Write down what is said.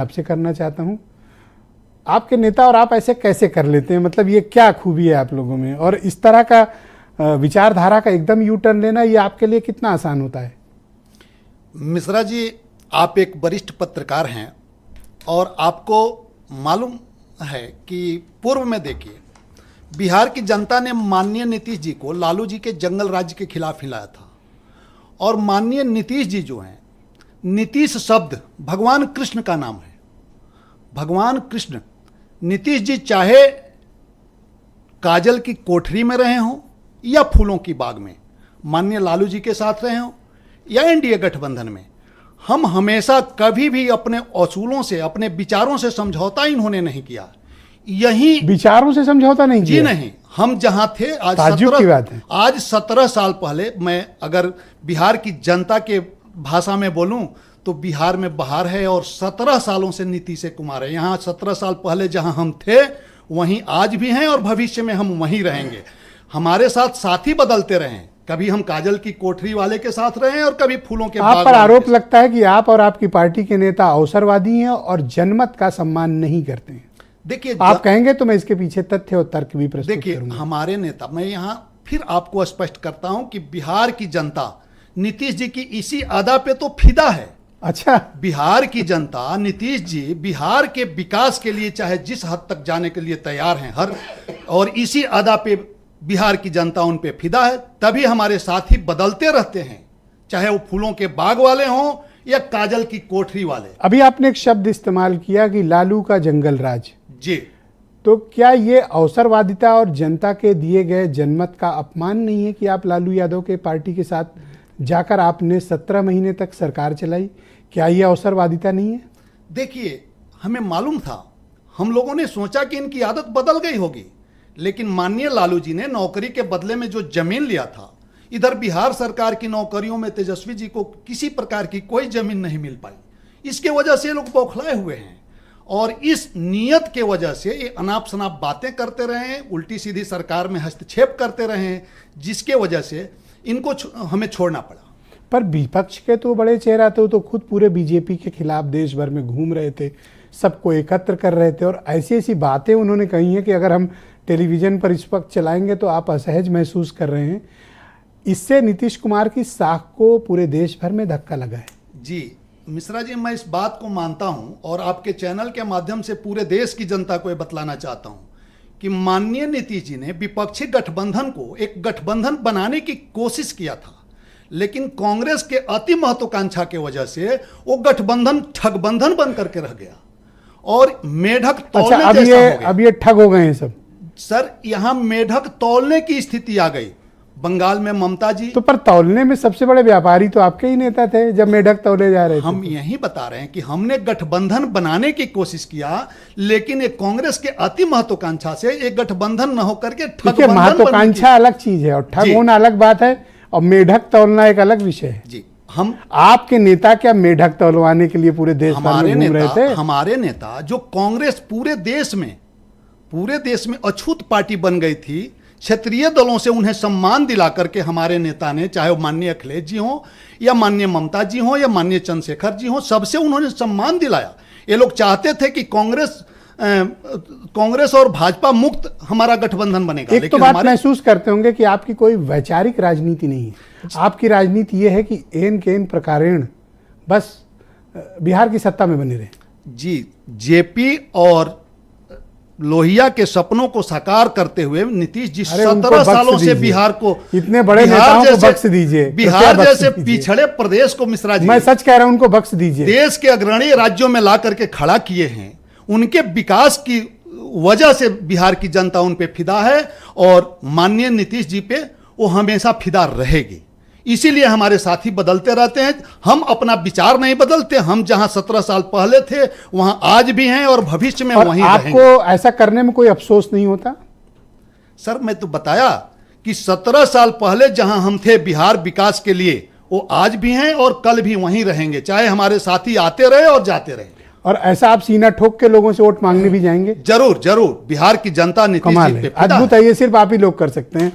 आपसे करना चाहता हूं, आपके नेता और आप ऐसे कैसे कर लेते हैं? मतलब ये क्या खूबी है आप लोगों में, और इस तरह का विचारधारा का एकदम यू टर्न लेना ये आपके लिए कितना आसान होता है? मिश्रा जी, आप एक वरिष्ठ पत्रकार हैं और आपको मालूम है कि पूर्व में देखिए बिहार की जनता ने माननीय नीतीश जी को लालू जी के जंगल राज्य के खिलाफ हिलाया था। और माननीय नीतीश जी जो हैं, नीतीश शब्द भगवान कृष्ण का नाम है। भगवान कृष्ण, नीतीश जी चाहे काजल की कोठरी में रहे हों या फूलों की बाग में, माननीय लालू जी के साथ रहे हों या एनडीए गठबंधन में, हम हमेशा कभी भी अपने असूलों से, अपने विचारों से समझौता इन्होंने नहीं किया। यही विचारों से समझौता नहीं जी किया? नहीं, हम जहां थे आज 17 साल पहले, मैं अगर बिहार की जनता के भाषा में बोलूं तो बिहार में बहार है और 17 सालों से नीतीश कुमार है। यहाँ 17 साल पहले जहां हम थे वहीं आज भी हैं और भविष्य में हम वहीं रहेंगे। हमारे साथ साथी बदलते रहे, कभी हम काजल की कोठरी वाले के साथ रहे हैं और कभी फूलों के बाग। आप पर आरोप लगता है कि आप और आपकी पार्टी के नेता अवसरवादी हैं और जनमत का सम्मान नहीं करते हैं। देखिए, आप कहेंगे तो मैं इसके पीछे तथ्य और तर्क भी प्रस्तुत देखिए करूंगा। हमारे नेता, मैं यहाँ फिर आपको स्पष्ट करता हूं कि बिहार की जनता नीतीश जी की इसी अदा पे तो फिदा है। अच्छा, बिहार की जनता नीतीश जी बिहार के विकास के लिए चाहे जिस हद तक जाने के लिए तैयार हैं, और इसी अदा पे बिहार की जनता उन पे फिदा है। तभी हमारे साथी बदलते रहते हैं, चाहे वो फूलों के बाग वाले हों या काजल की कोठरी वाले। अभी आपने एक शब्द इस्तेमाल किया कि लालू का जंगल राज जी, तो क्या ये अवसरवादिता और जनता के दिए गए जनमत का अपमान नहीं है कि आप लालू यादव के पार्टी के साथ जाकर आपने 17 महीने तक सरकार चलाई? क्या ये अवसरवादिता नहीं है? देखिए, हमें मालूम था, हम लोगों ने सोचा कि इनकी आदत बदल गई होगी, लेकिन माननीय लालू जी ने नौकरी के बदले में जो जमीन लिया था, इधर बिहार सरकार की नौकरियों में तेजस्वी जी को किसी प्रकार की कोई जमीन नहीं मिल पाई। इसके वजह से लोग बौखलाए हुए हैं और इस नियत के वजह से ये अनाप शनाप बातें करते रहे, उल्टी सीधी सरकार में हस्तक्षेप करते रहे, जिसके वजह से इनको हमें छोड़ना पड़ा। पर विपक्ष के तो बड़े चेहरा थे, तो खुद पूरे बीजेपी के खिलाफ देश भर में घूम रहे थे, सबको एकत्र कर रहे थे, और ऐसी ऐसी बातें उन्होंने कही हैं कि अगर हम टेलीविजन पर इस वक्त चलाएंगे तो आप असहज महसूस कर रहे हैं। इससे नीतीश कुमार की साख को पूरे देश भर में धक्का लगा है। जी मिश्रा जी, मैं इस बात को मानता हूं और आपके चैनल के माध्यम से पूरे देश की जनता को यह बतलाना चाहता हूं कि माननीय नीतीश जी ने विपक्षी गठबंधन को एक गठबंधन बनाने की कोशिश किया था, लेकिन कांग्रेस के अति महत्वाकांक्षा के वजह से वो गठबंधन ठगबंधन बन करके रह गया और मेढक तौलने जैसा हो गया। अब ये ठग हो गए हैं सब। सर, यहां मेढक तौलने की स्थिति आ गई। बंगाल में ममता जी, तो पर तौलने में सबसे बड़े व्यापारी तो आपके ही नेता थे जब मेढक तौले जा रहे थे। हम यही बता रहे हैं कि हमने गठबंधन बनाने की कोशिश किया, लेकिन एक कांग्रेस के अति महत्वाकांक्षा से एक गठबंधन न होकर के ठगबंधन। महत्वाकांक्षा अलग चीज है और ठग होना अलग बात है, और मेढक तौलना एक अलग विषय है। जी, हम आपके नेता क्या मेढक तौलवाने के लिए पूरे देश भर में घूम रहे थे? हमारे नेता, जो कांग्रेस पूरे देश में अछूत पार्टी बन गई थी, क्षेत्रीय दलों से उन्हें सम्मान दिला करके हमारे नेता ने, चाहे वो माननीय अखिलेश जी हों या माननीय ममता जी हों या माननीय चंद्रशेखर जी हों, सबसे उन्होंने सम्मान दिलाया। ये लोग चाहते थे कि कांग्रेस और भाजपा मुक्त हमारा गठबंधन बनेगा। एक तो बात महसूस करते होंगे कि आपकी कोई वैचारिक राजनीति नहीं है, आपकी राजनीति ये है कि एन के एन प्रकारेण बस बिहार की सत्ता में बने रहे। जी, जेपी और लोहिया के सपनों को साकार करते हुए नीतीश जी 17 सालों से बिहार को, इतने बड़े नेताओं को बख्श दीजिए। बिहार जैसे पिछड़े प्रदेश को, मिश्रा जी, मैं सच कह रहा हूं, उनको बख्श दीजिए। देश के अग्रणी राज्यों में ला करके खड़ा किए हैं, उनके विकास की वजह से बिहार की जनता उन पे फिदा है और माननीय नीतीश जी पे वो हमेशा फिदा रहेगी। इसीलिए हमारे साथी बदलते रहते हैं, हम अपना विचार नहीं बदलते। हम जहां 17 साल पहले थे वहां आज भी हैं और भविष्य में वहीं रहेंगे। आपको ऐसा करने में कोई अफसोस नहीं होता? सर, मैं तो बताया कि 17 साल पहले जहां हम थे बिहार विकास के लिए, वो आज भी हैं और कल भी वहीं रहेंगे, चाहे हमारे साथी आते रहे और जाते रहे। और ऐसा आप सीना ठोक के लोगों से वोट मांगने भी जाएंगे? जरूर जरूर। बिहार की जनता नीतीश जी पे अद्भुत है, ये सिर्फ आप ही लोग कर सकते हैं।